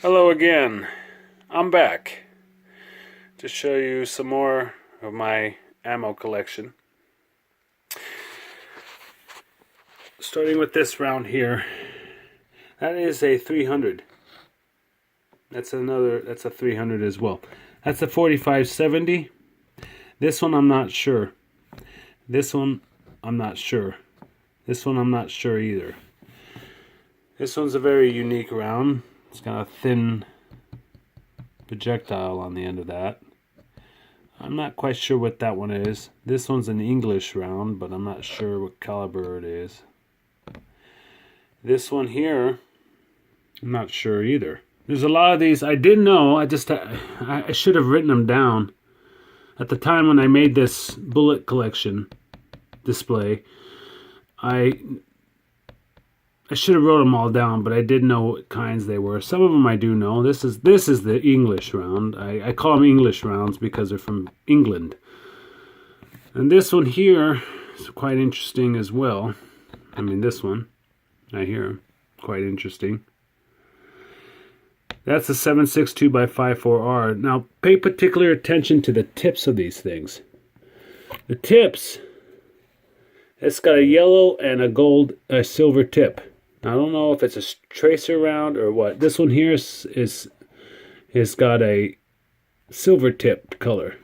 Hello again. I'm back to show you some more of my ammo collection. Starting with this round here. That is a 300. That's a 300 as well. That's a 45-70. This one I'm not sure. This one I'm not sure. This one I'm not sure either. This one's a very unique round. It's got a thin projectile on the end of that. I'm not quite sure what that one is. This one's an English round, but I'm not sure what caliber it is. This one here, I'm not sure either. There's a lot of these I didn't know. I should have written them down. At the time when I made this bullet collection display, I should have wrote them all down, but I didn't know what kinds they were. Some of them I do know. This is the English round. I call them English rounds because they're from England. And this one here is quite interesting as well. I mean, this one right here, quite interesting. That's a 7.62 by 5.4R. Now, pay particular attention to the tips of these things. The tips, it's got a yellow and a silver tip. I don't know if it's a tracer round or what. This one here is got a silver tip color.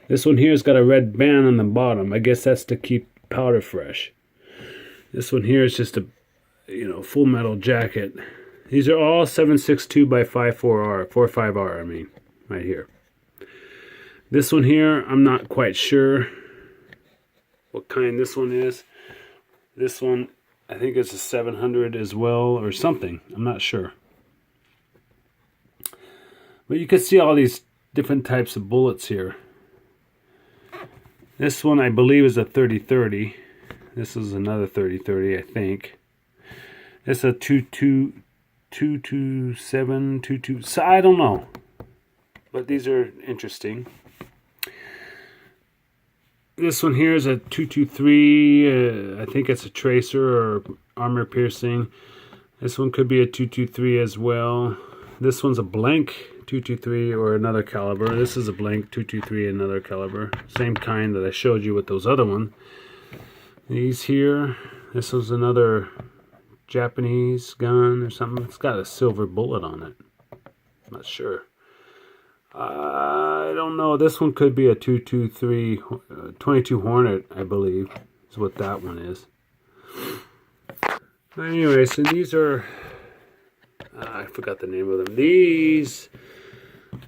This one here has got a red band on the bottom. I guess that's to keep powder fresh. This one here is just a full metal jacket. These are all 7.62 by 5.4R, 4.5R. I mean, right here. This one here, I'm not quite sure what kind this one is. This one, I think it's a 700 as well, or something. I'm not sure. But you can see all these different types of bullets here. This one, I believe, is a 30-30. This is another 30-30, I think. It's a 227, 22. So I don't know. But these are interesting. This one here is a 223. I think it's a tracer or armor piercing. This one could be a 223 as well. This one's a blank 223 or another caliber. This is a blank 223, another caliber. Same kind that I showed you with those other ones. These here, this was another Japanese gun or something. It's got a silver bullet on it. I'm not sure. I don't know. This one could be a 223, 22 Hornet, I believe, is what that one is. Anyway, so these are, I forgot the name of them. These,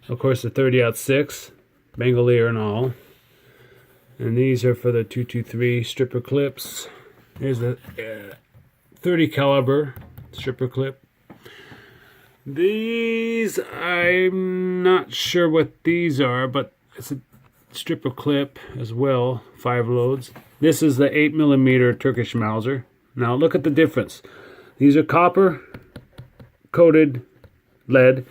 of course, the 30-06, Bandolier and all. And these are for the 223 stripper clips. Here's a 30 caliber stripper clip. These, I'm not sure what these are, but it's a stripper clip as well, 5 loads. This is the 8mm Turkish Mauser. Now look at the difference. These are copper coated lead,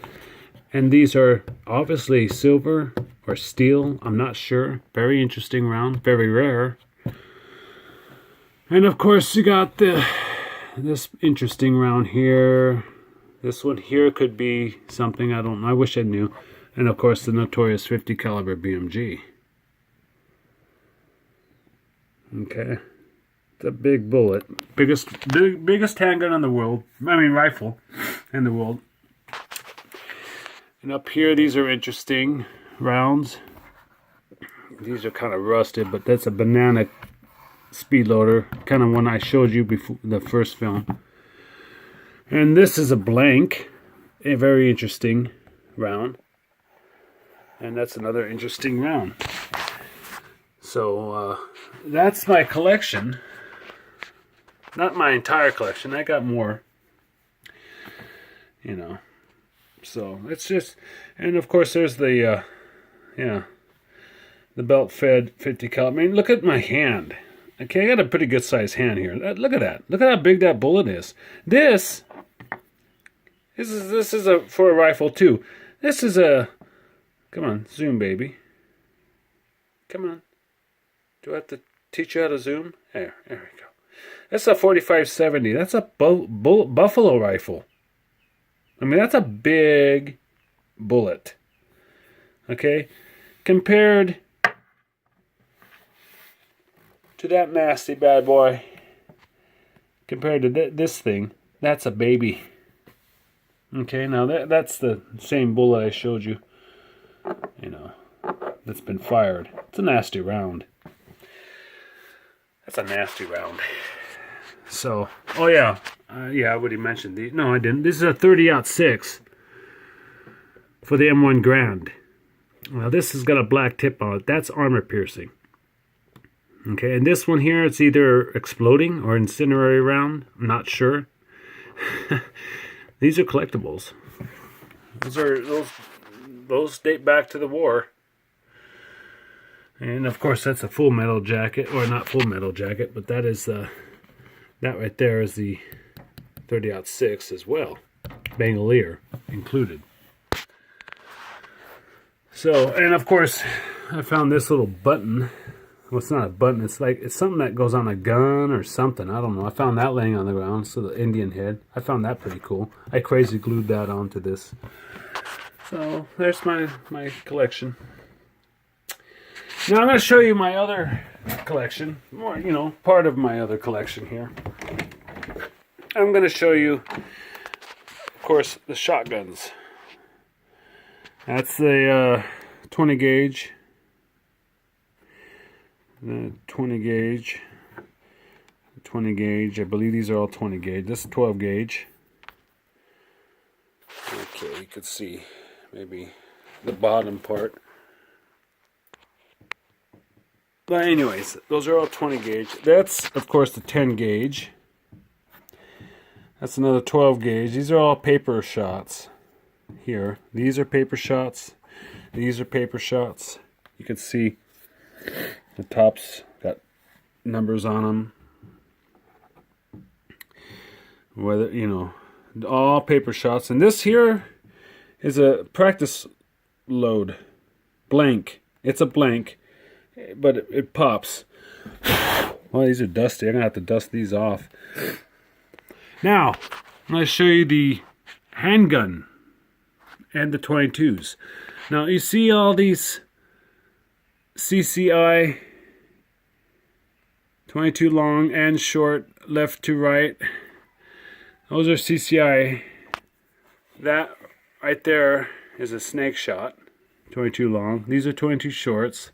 and these are obviously silver or steel. I'm not sure. Very interesting round, very rare. And of course you got this interesting round here. This one here could be something, I don't know. I wish I knew. And of course the notorious 50 caliber BMG. Okay. It's a big bullet. Biggest handgun in the world. I mean rifle in the world. And up here these are interesting rounds. These are kind of rusted, but that's a banana speed loader. Kind of one I showed you before the first film. And this is a blank, a very interesting round. And that's another interesting round. So that's my collection. Not my entire collection. I got more. So it's just, and of course there's the the belt fed 50 caliber. I mean, look at my hand. Okay, I got a pretty good sized hand here. Look at that. Look at how big that bullet is. This is for a rifle too. This is a, come on, zoom baby. Come on. Do I have to teach you how to zoom? There we go. That's a 45-70. That's a buffalo rifle. I mean, that's a big bullet. Okay? Compared to that nasty bad boy, compared to this thing, that's a baby. Okay, now that's the same bullet I showed you, you know, that's been fired. It's a nasty round. That's a nasty round. So, oh yeah, yeah, I already mentioned the. No, I didn't. This is a 30-06 for the M1 Grand. Now this has got a black tip on it. That's armor piercing. Okay, and this one here, it's either exploding or incendiary round. I'm not sure. These are collectibles. Those date back to the war. And of course, that's a full metal jacket, or not full metal jacket, but that is that right there is the 30-06 as well, Bandolier included. So, and of course, I found this little button. Well, it's not a button. It's something that goes on a gun or something. I don't know. I found that laying on the ground. So the Indian head. I found that pretty cool. I crazy glued that onto this. So there's my collection. Now I'm going to show you my other collection. More, you know, part of my other collection here. I'm going to show you, of course, the shotguns. That's the 20 gauge. The 20 gauge, I believe these are all 20 gauge. This is 12 gauge. Okay, you could see maybe the bottom part. But anyways, those are all 20 gauge. That's, of course, the 10 gauge. That's another 12 gauge. These are all paper shots here. These are paper shots. These are paper shots. You can see the tops got numbers on them. Whether, you know, all paper shots. And this here is a practice load. Blank. It's a blank, but it pops. Well, these are dusty. I'm going to have to dust these off. Now, I'm going to show you the handgun and the 22s. Now, you see all these CCI 22 long and short, left to right. Those are CCI. That right there is a snake shot, 22 long. These are 22 shorts.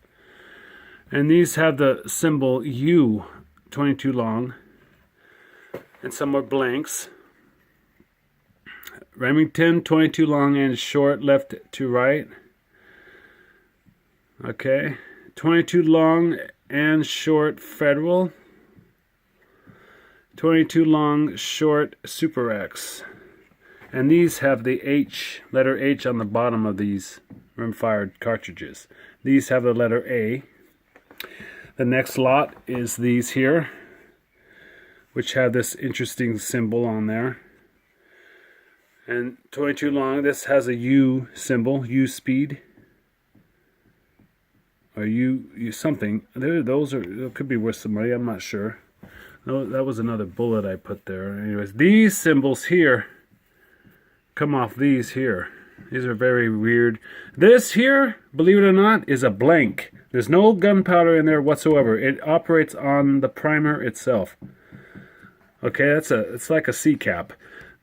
And these have the symbol U, 22 long. And some are blanks. Remington, 22 long and short, left to right. Okay. 22 long and short Federal. 22 long short Super X. And these have the H, letter H on the bottom of these rim-fired cartridges. These have the letter A. The next lot is these here, which have this interesting symbol on there. And 22 long, this has a U symbol, U speed. Or U something. Those are, it could be worth some money, I'm not sure. No, that was another bullet I put there. Anyways, these symbols here come off these here. These are very weird. This here, believe it or not, is a blank. There's no gunpowder in there whatsoever. It operates on the primer itself. Okay, it's like a C cap.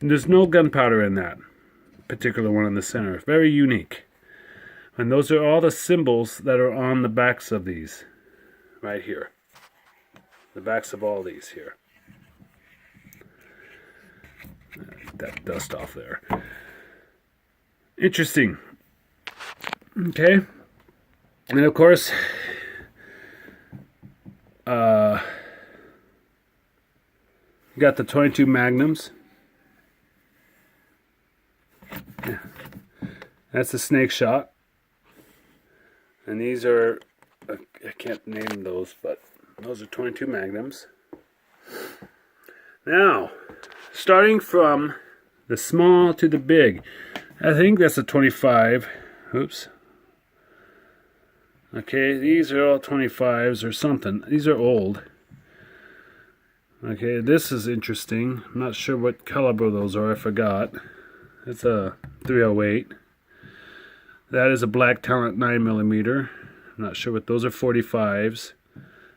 There's no gunpowder in that particular one in the center. Very unique. And those are all the symbols that are on the backs of these. Right here. The backs of all these here. Get that dust off there. Interesting. Okay. And of course, got the 22 Magnums. Yeah. That's the snake shot. And these are, I can't name those, but those are 22 Magnums. Now, starting from the small to the big, I think that's a 25. Oops. Okay, these are all 25s or something. These are old. Okay, this is interesting. I'm not sure what caliber those are. I forgot. It's a 308. That is a Black Talent 9mm. I'm not sure what those are. 45s.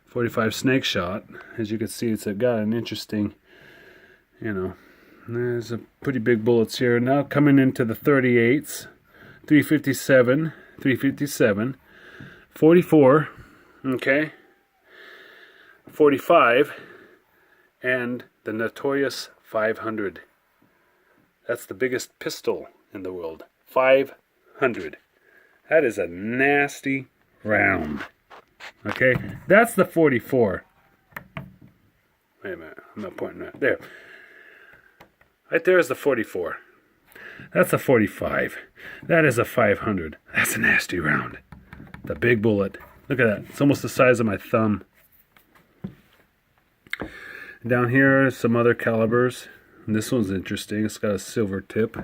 45 snake shot. As you can see, it's got an interesting, there's a pretty big bullets here. Now coming into the 38s. 357. 44. Okay. 45. And the notorious 500. That's the biggest pistol in the world. 500. That is a nasty round. Okay, that's the 44. Wait a minute, I'm not pointing that. There. Right there is the 44. That's a 45. That is a 500. That's a nasty round. The big bullet. Look at that. It's almost the size of my thumb. Down here are some other calibers. And this one's interesting. It's got a silver tip.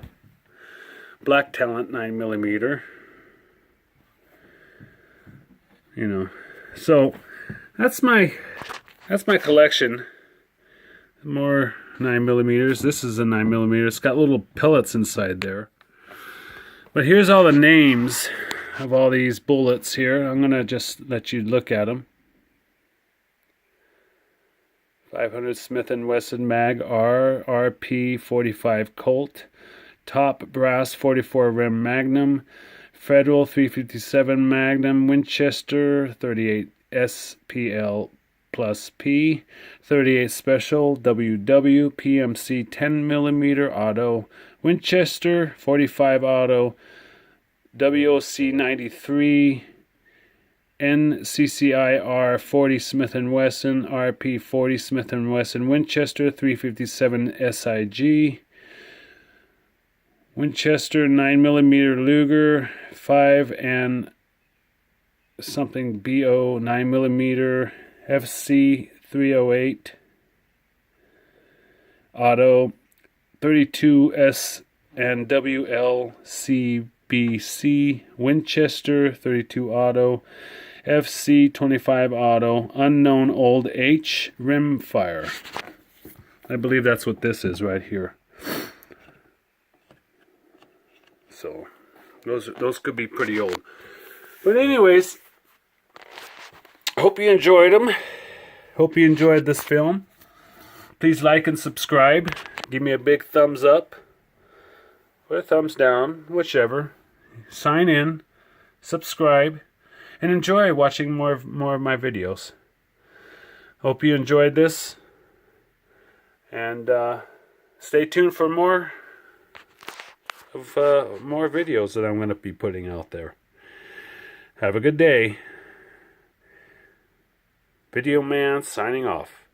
Black Talent 9mm. So that's my collection. More 9mm. This is a 9mm. It's got little pellets inside there. But here's all the names of all these bullets here. I'm gonna just let you look at them. 500 Smith & Wesson Mag R, RP 45 Colt, Top Brass 44 Rem Magnum, Federal 357 Magnum, Winchester 38 SPL plus P, 38 Special, WW, PMC 10mm Auto, Winchester 45 Auto, WOC 93, NCCIR 40 Smith & Wesson, RP 40 Smith & Wesson, Winchester 357 SIG, Winchester 9mm Luger 5 and something BO 9mm, FC 308 Auto, 32S and WLCBC, Winchester 32 Auto, FC 25 Auto, Unknown Old H Rimfire. I believe that's what this is right here. So those could be pretty old. But anyways, hope you enjoyed them. Hope you enjoyed this film. Please like and subscribe. Give me a big thumbs up or a thumbs down, whichever. Sign in, subscribe, and enjoy watching more of my videos. Hope you enjoyed this, and stay tuned for more videos that I'm going to be putting out there. Have a good day. Video Man signing off.